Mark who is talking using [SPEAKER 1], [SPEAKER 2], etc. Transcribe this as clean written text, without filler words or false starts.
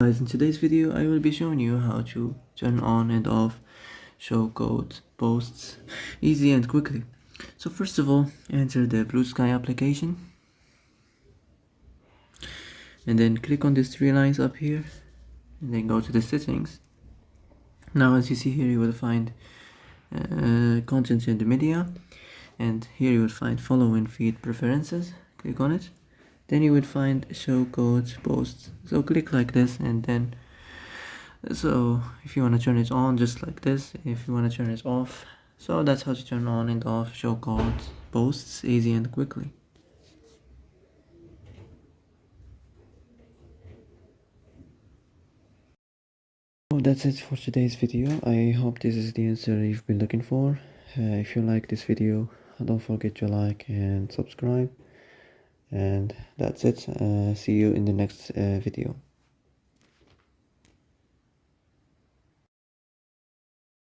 [SPEAKER 1] Guys, in today's video I will be showing you how to turn on and off showcode posts easy and quickly. So first of all, enter the Bluesky application and then click on these three lines up here and then go to the settings. Now as you see here, you will find content in the media, and here you will find following feed preferences. Click on it, then you will find showcode posts. So click like this, and then so if you want to turn it on, just like this. If you want to turn it off, so that's how to turn on and off showcode posts easy and quickly. So that's it for today's video. I hope this is the answer you've been looking for. If you like this video, don't forget to like and subscribe, and that's it. See you in the next video.